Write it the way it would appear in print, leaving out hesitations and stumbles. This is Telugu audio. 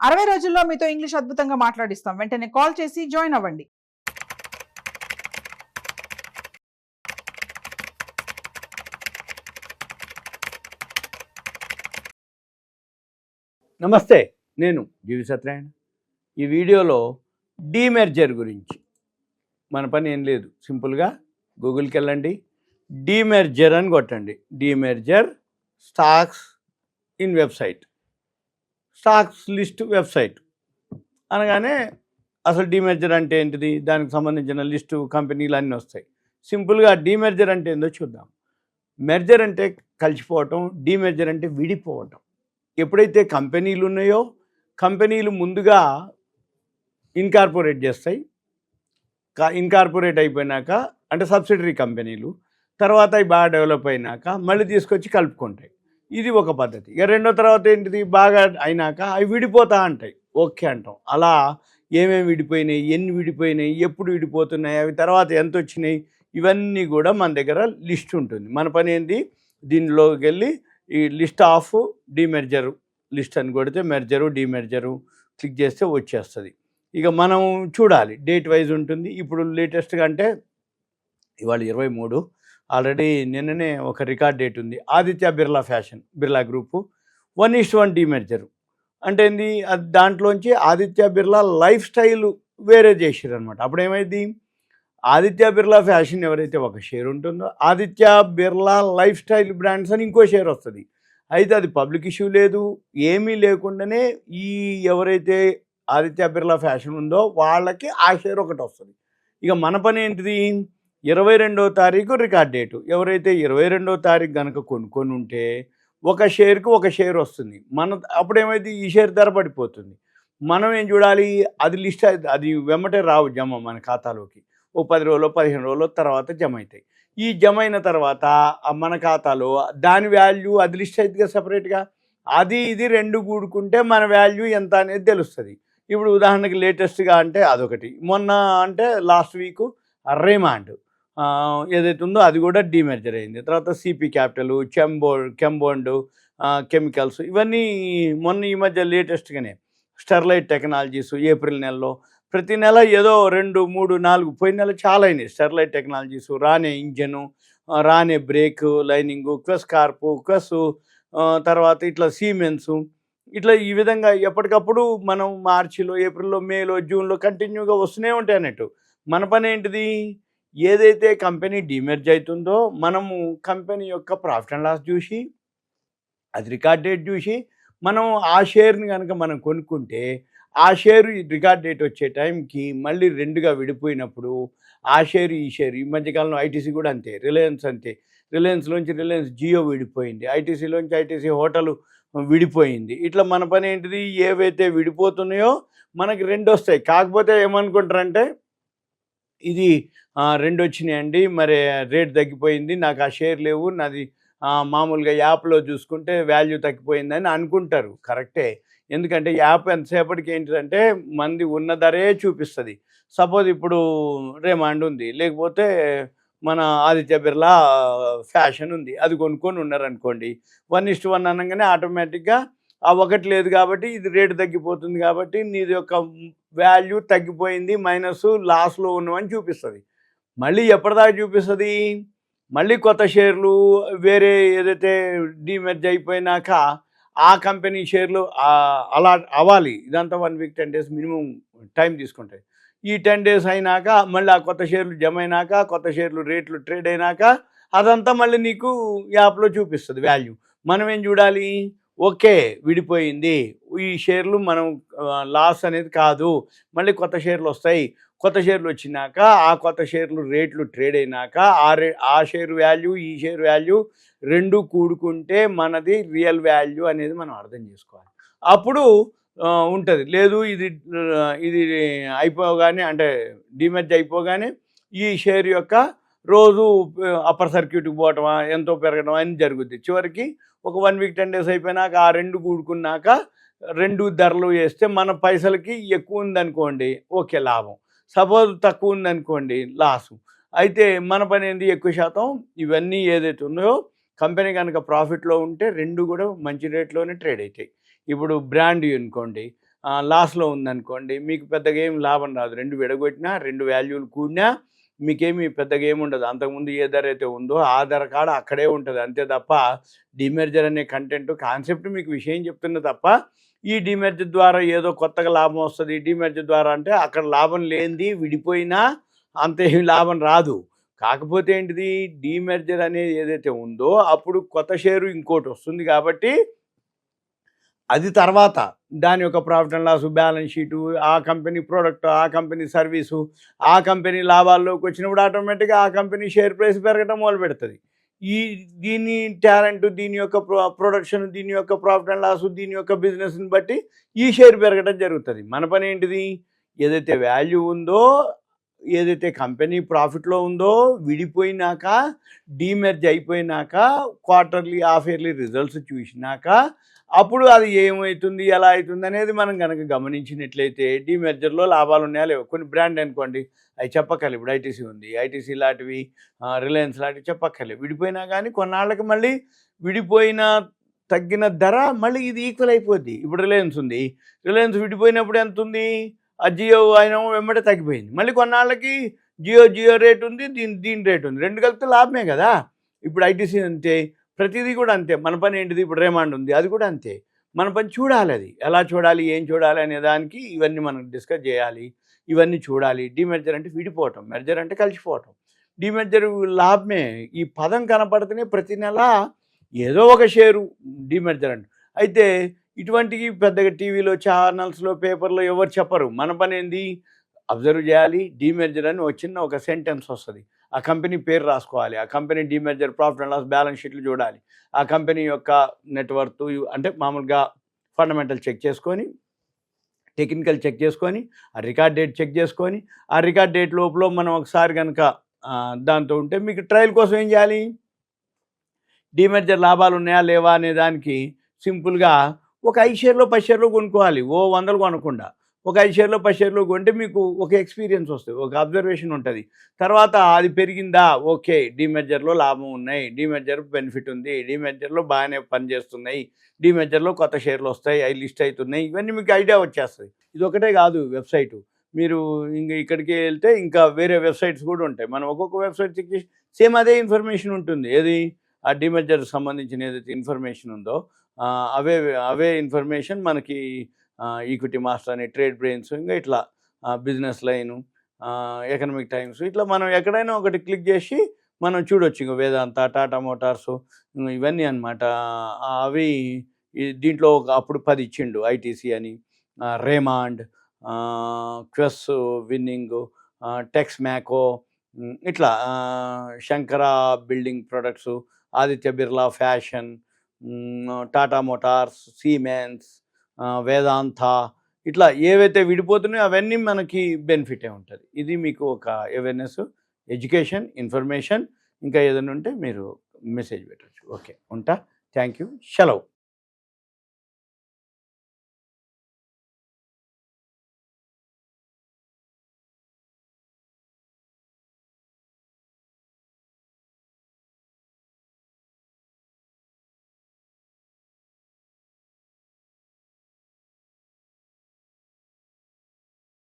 60 రోజుల్లో మీతో ఇంగ్లీష్ అద్భుతంగా మాట్లాడిస్తాం. వెంటనే కాల్ చేసి జాయిన్ అవ్వండి. నమస్తే, నేను జీవి సత్యనారాయణ. ఈ వీడియోలో డీమెర్జర్ గురించి. మన పని ఏం లేదు, సింపుల్గా గూగుల్కి వెళ్ళండి, డీమెర్జర్ అని కొట్టండి. Demerger stocks in website, stocks list website అనగానే అసలు డీమెర్జర్ అంటే ఏంటిది, దానికి సంబంధించిన లిస్టు కంపెనీలు అన్నీ వస్తాయి. సింపుల్గా డీమెర్జర్ అంటే ఏందో చూద్దాం. మెర్జర్ అంటే కలిసిపోవటం, డీమెర్జర్ అంటే విడిపోవటం. ఎప్పుడైతే కంపెనీలు ఉన్నాయో కంపెనీలు ముందుగా ఇన్కార్పొరేట్ చేస్తాయి. ఇన్కార్పొరేట్ అయిపోయినాక అంటే సబ్సిడరీ కంపెనీలు, తర్వాత అవి బాగా డెవలప్ అయినాక మళ్ళీ తీసుకొచ్చి కలుపుకుంటాయి. ఇది ఒక పద్ధతి. ఇక రెండో తర్వాత ఏంటిది, బాగా అయినాక అవి విడిపోతా ఉంటాయి. ఓకే అంటాం. అలా ఏమేమి విడిపోయినాయి, ఎన్ని విడిపోయినాయి, ఎప్పుడు విడిపోతున్నాయి, అవి తర్వాత ఎంత వచ్చినాయి, ఇవన్నీ కూడా మన దగ్గర లిస్ట్ ఉంటుంది. మన పని ఏంది, దీనిలోకి వెళ్ళి ఈ లిస్ట్ ఆఫ్ డీమెర్జరు లిస్ట్ అని కొడితే మెర్జరు డీమెర్జరు క్లిక్ చేస్తే వచ్చేస్తుంది. ఇక మనం చూడాలి, డేట్ వైజ్ ఉంటుంది. ఇప్పుడు లేటెస్ట్గా అంటే ఇవాళ 23, ఆల్రెడీ నిన్ననే ఒక రికార్డ్ డేట్ ఉంది. ఆదిత్య బిర్లా ఫ్యాషన్, బిర్లా గ్రూపు 1:1 డీమెర్జరు అంటే ఏంది, అది దాంట్లోంచి ఆదిత్య బిర్లా లైఫ్ స్టైల్ వేరే చేసారు అనమాట. అప్పుడు ఏమైంది, ఆదిత్య బిర్లా ఫ్యాషన్ ఎవరైతే ఒక షేర్ ఉంటుందో, Aditya Birla life style brands అని ఇంకో షేర్ వస్తుంది. అయితే అది పబ్లిక్ ఇష్యూ లేదు, ఏమీ లేకుండానే ఈ ఎవరైతే ఆదిత్య బిర్లా ఫ్యాషన్ ఉందో వాళ్ళకి ఆ షేర్ ఒకటి వస్తుంది. ఇక మన పని ఏంటిది, 22వ తారీఖు రికార్డ్ డేటు. ఎవరైతే 22వ తారీఖు కనుక కొనుక్కొని ఉంటే ఒక షేర్కి ఒక షేర్ వస్తుంది. అప్పుడు ఏమైంది, ఈ షేర్ ధర పడిపోతుంది. మనం ఏం చూడాలి, అది లిస్ట్, అది వెంబటే రావు జమ మన ఖాతాలోకి. ఓ 10 రోజులు 15 రోజుల తర్వాత జమ అవుతాయి. ఈ జమ అయిన తర్వాత మన ఖాతాలో దాని వాల్యూ అది లిస్ట్ అవుతుంది కదా సపరేట్గా. అది ఇది రెండు కూడుకుంటే మన వాల్యూ ఎంత అనేది తెలుస్తుంది. ఇప్పుడు ఉదాహరణకి లేటెస్ట్గా అంటే అదొకటి. మొన్న అంటే లాస్ట్ వీక్ రేమాండ్ ఏదైతే ఉందో అది కూడా డీమెర్జర్ అయింది. తర్వాత సిపి క్యాపిటల్, కెంబోండ్ కెమికల్స్, ఇవన్నీ మొన్న ఈ మధ్య లేటెస్ట్గానే. స్టెర్లైట్ టెక్నాలజీస్ ఏప్రిల్ నెలలో, ప్రతి నెల ఏదో 2, 3, 4, పోయిన నెల చాలా అయినాయి. స్టెర్లైట్ టెక్నాలజీసు, రానే ఇంజను, రానే break lining, Quess carp, Quess, తర్వాత ఇట్లా సీమెన్సు, ఇట్లా ఈ విధంగా ఎప్పటికప్పుడు మనం మార్చిలో, ఏప్రిల్లో, మేలో, జూన్లో కంటిన్యూగా వస్తూనే ఉంటాయి అన్నట్టు. మన పని ఏంటిది, ఏదైతే కంపెనీ డీమెర్జ్ అవుతుందో మనము కంపెనీ యొక్క ప్రాఫిట్ అండ్ లాస్ చూసి, అది రికార్డ్ డేట్ చూసి, మనం ఆ షేర్ని కనుక మనం కొనుక్కుంటే ఆ షేరు రికార్డ్ డేట్ వచ్చే టైంకి మళ్ళీ రెండుగా విడిపోయినప్పుడు ఆ షేరు ఈ షేరు, ఈ మధ్యకాలంలో ఐటీసీ కూడా అంతే, రిలయన్స్ అంతే. రిలయన్స్లోంచి రిలయన్స్ జియో విడిపోయింది, ఐటీసీలోంచి ఐటీసీ హోటల్ విడిపోయింది. ఇట్లా మన పని ఏంటిది, ఏవైతే విడిపోతున్నాయో మనకి రెండు వస్తాయి. కాకపోతే ఏమనుకుంటారంటే ఇది 2 వచ్చినాయండి, మరి రేట్ తగ్గిపోయింది, నాకు ఆ షేర్ లేవు, నాది మామూలుగా యాప్లో చూసుకుంటే వాల్యూ తగ్గిపోయిందని అనుకుంటారు. కరెక్టే. ఎందుకంటే యాప్ ఎంతసేపటికి ఏంటిదంటే మంది ఉన్న ధరే చూపిస్తుంది. సపోజ్ ఇప్పుడు రేమాండ్ ఉంది, లేకపోతే మన ఆదిత్య బిర్లా ఫ్యాషన్ ఉంది, అది కొనుక్కొని ఉన్నారనుకోండి, 1:1 అనగానే ఆటోమేటిక్గా ఆ ఒకటి లేదు కాబట్టి ఇది రేటు తగ్గిపోతుంది కాబట్టి నీది యొక్క వాల్యూ తగ్గిపోయింది, మైనస్ లాస్లో ఉన్నవని చూపిస్తుంది. మళ్ళీ ఎప్పటిదాకా చూపిస్తుంది, మళ్ళీ కొత్త షేర్లు వేరే ఏదైతే డీమెర్జ్ అయిపోయినాక ఆ కంపెనీ షేర్లు అలా అవ్వాలి. ఇదంతా 1 వీక్ 10 డేస్ మినిమం టైం తీసుకుంటాయి. ఈ 10 డేస్ అయినాక మళ్ళీ ఆ కొత్త షేర్లు జమ అయినాక, కొత్త షేర్లు రేట్లు ట్రేడ్ అయినాక అదంతా మళ్ళీ నీకు యాప్లో చూపిస్తుంది వాల్యూ. మనం ఏం చూడాలి, ఓకే విడిపోయింది, ఈ షేర్లు మనం లాస్ అనేది కాదు, మళ్ళీ కొత్త షేర్లు వస్తాయి. కొత్త షేర్లు వచ్చినాక ఆ కొత్త షేర్లు రేట్లు ట్రేడ్ అయినాక ఆ షేర్ వాల్యూ ఈ షేర్ వాల్యూ రెండు కూడుకుంటే మనది రియల్ వాల్యూ అనేది మనం అర్థం చేసుకోవాలి. అప్పుడు ఉంటుంది. లేదు ఇది అయిపోగానే అంటే డీమెర్జ్ అయిపోగానే ఈ షేర్ యొక్క రోజు అప్పర్ సర్క్యూట్కి పోవటమా, ఎంతో పెరగడం అని జరుగుద్ది. చివరికి ఒక 1 వీక్ 10 డేస్ అయిపోయినాక ఆ రెండు కూడుకున్నాక రెండు ధరలు వేస్తే మన పైసలకి ఎక్కువ ఉందనుకోండి ఓకే లాభం, సపోజ్ తక్కువ ఉందనుకోండి లాసు. అయితే మన పని ఏంది, ఎక్కువ శాతం ఇవన్నీ ఏదైతే ఉన్నాయో కంపెనీ కనుక ప్రాఫిట్లో ఉంటే రెండు కూడా మంచి రేట్లోనే ట్రేడ్ అవుతాయి. ఇప్పుడు బ్రాండ్ అనుకోండి, లాస్లో ఉందనుకోండి, మీకు పెద్దగా ఏం లాభం రాదు. 2 విడగొట్టినా 2 వాల్యూలు కూడినా మీకేమి పెద్దగా ఏమి ఉండదు. అంతకుముందు ఏ ధర అయితే ఉందో ఆ ధర కాడ అక్కడే ఉంటుంది. అంతే తప్ప డీమెర్జర్ అనే కంటెంట్ కాన్సెప్ట్ మీకు విషయం చెప్తున్న తప్ప ఈ డీమెర్జర్ ద్వారా ఏదో కొత్తగా లాభం వస్తుంది. డీమెర్జర్ ద్వారా అంటే అక్కడ లాభం లేనిది విడిపోయినా అంత ఏమి లాభం రాదు. కాకపోతే ఏంటిది, డీమెర్జర్ అనేది ఏదైతే ఉందో అప్పుడు కొత్త షేరు ఇంకోటి వస్తుంది కాబట్టి అది తర్వాత దాని యొక్క profit and loss, balance sheet, ఆ కంపెనీ ప్రోడక్ట్, ఆ కంపెనీ సర్వీసు, ఆ కంపెనీ లాభాల్లోకి వచ్చినప్పుడు ఆటోమేటిక్గా ఆ కంపెనీ షేర్ ప్రైస్ పెరగడం మొదలు పెడుతుంది. దీని టాలెంట్, దీని యొక్క ప్రొడక్షన్, దీని యొక్క ప్రాఫిట్ అండ్ లాస్, దీని యొక్క బిజినెస్ని బట్టి ఈ షేర్ పెరగడం జరుగుతుంది. మన పని ఏంటిది, ఏదైతే వాల్యూ ఉందో, ఏదైతే కంపెనీ ప్రాఫిట్లో ఉందో విడిపోయినాక, డీమెర్జ్ అయిపోయినాక, క్వార్టర్లీ హాఫ్ ఇయర్లీ రిజల్ట్స్ చూసినాక అప్పుడు అది ఏమవుతుంది, ఎలా అవుతుంది అనేది మనం కనుక గమనించినట్లయితే డీమెర్జర్లో లాభాలు ఉన్నాయా లేవు. కొన్ని బ్రాండ్ అనుకోండి, అవి చెప్పక్కర్లేదు. ఇప్పుడు ఐటీసీ ఉంది, ఐటీసీ లాంటివి, రిలయన్స్ లాంటివి చెప్పక్కర్లేదు. విడిపోయినా కానీ కొన్నాళ్ళకి మళ్ళీ విడిపోయిన తగ్గిన ధర మళ్ళీ ఇది ఈక్వల్ అయిపోద్ది. ఇప్పుడు రిలయన్స్ ఉంది, రిలయన్స్ విడిపోయినప్పుడు ఎంత ఉంది, ఆ జియో అయినా వెంబడే తగ్గిపోయింది. మళ్ళీ కొన్నాళ్ళకి జియో రేట్ ఉంది, దీని రేట్ ఉంది, రెండు కలిపితే లాభమే కదా. ఇప్పుడు ఐటీసీ అంతే, ప్రతిదీ కూడా అంతే. మన పని ఏంటిది, ఇప్పుడు రేమాండ్ ఉంది, అది కూడా అంతే. మన పని చూడాలి, అది ఎలా చూడాలి, ఏం చూడాలి అనే దానికి ఇవన్నీ మనం డిస్కస్ చేయాలి, ఇవన్నీ చూడాలి. డీమెర్జర్ అంటే విడిపోవటం, మెర్జర్ అంటే కలిసిపోవటం. డీమెర్జర్ లాభమే. ఈ పదం కనపడితేనే ప్రతి నెల ఏదో ఒక షేరు డీమెర్జర్ అంటే. అయితే ఇటువంటివి పెద్దగా టీవీలో, ఛానల్స్లో, పేపర్లో ఎవరు చెప్పరు. మన పని ఏంది, అబ్జర్వ్ చేయాలి. డీమెర్జర్ అని వచ్చిన ఒక సెంటెన్స్ వస్తుంది, ఆ కంపెనీ పేరు రాసుకోవాలి, ఆ company demerger profit and loss balance షీట్లు చూడాలి, ఆ కంపెనీ యొక్క నెట్వర్త్ అంటే మామూలుగా ఫండమెంటల్ చెక్ చేసుకొని, టెక్నికల్ చెక్ చేసుకొని, ఆ రికార్డ్ డేట్ చెక్ చేసుకొని, ఆ రికార్డ్ డేట్ లోపల మనం ఒకసారి కనుక దాంతో ఉంటే మీకు ట్రయల్ కోసం ఏం చేయాలి, డీమెర్జర్ లాభాలు ఉన్నాయా లేవా అనే దానికి సింపుల్గా ఒక 5 షేర్లో 10 షేర్లో కొనుక్కోవాలి. 100 కొనకుండా ఒక 5 షేర్లో 10 షేర్లో కొంటే మీకు ఒక ఎక్స్పీరియన్స్ వస్తుంది, ఒక అబ్జర్వేషన్ ఉంటుంది. తర్వాత అది పెరిగిందా, ఓకే డీమెర్జర్లో లాభం ఉన్నాయి, డీమెర్జర్ బెనిఫిట్ ఉంది, డీమెర్జర్లో బాగానే పనిచేస్తున్నాయి, డీమెర్జర్లో కొత్త షేర్లు వస్తాయి, అవి లిస్ట్ అవుతున్నాయి, ఇవన్నీ మీకు ఐడియా వచ్చేస్తుంది. ఇది ఒకటే కాదు వెబ్సైటు, మీరు ఇక్కడికి వెళ్తే ఇంకా వేరే వెబ్సైట్స్ కూడా ఉంటాయి. మనం ఒక్కొక్క వెబ్సైట్ చెక్ చేసి సేమ్ అదే ఇన్ఫర్మేషన్ ఉంటుంది. ఏది, ఆ డీమెర్జర్ సంబంధించిన ఏదైతే ఇన్ఫర్మేషన్ ఉందో అవే ఇన్ఫర్మేషన్ మనకి ఈక్విటీ మాస్టర్ అని, ట్రేడ్ బ్రెయిన్స్, ఇంకా ఇట్లా బిజినెస్ లైను, ఎకనామిక్ టైమ్స్, ఇట్లా మనం ఎక్కడైనా ఒకటి క్లిక్ చేసి మనం చూడొచ్చు. ఇంకా వేదాంత, టాటా మోటార్సు, ఇవన్నీ అనమాట. అవి దీంట్లో అప్పుడు 10 ఇచ్చిండు, ఐటీసీ అని, రేమాండ్, క్వెస్ విన్నింగ్, టెక్స్ మ్యాకో, ఇట్లా Shankara Building Products, Aditya Birla Fashion, Tata Motors, Siemens, Vedanta, ఇట్లా ఏవైతే విడిపోతున్నాయో అవన్నీ మనకి బెనిఫిటే ఉంటుంది. ఇది మీకు ఒక అవేర్నెస్, ఎడ్యుకేషన్, ఇన్ఫర్మేషన్. ఇంకా ఏదైనా ఉంటే మీరు మెసేజ్ పెట్టచ్చు. ఓకే, ఉంటా. Thank you. సెలవు.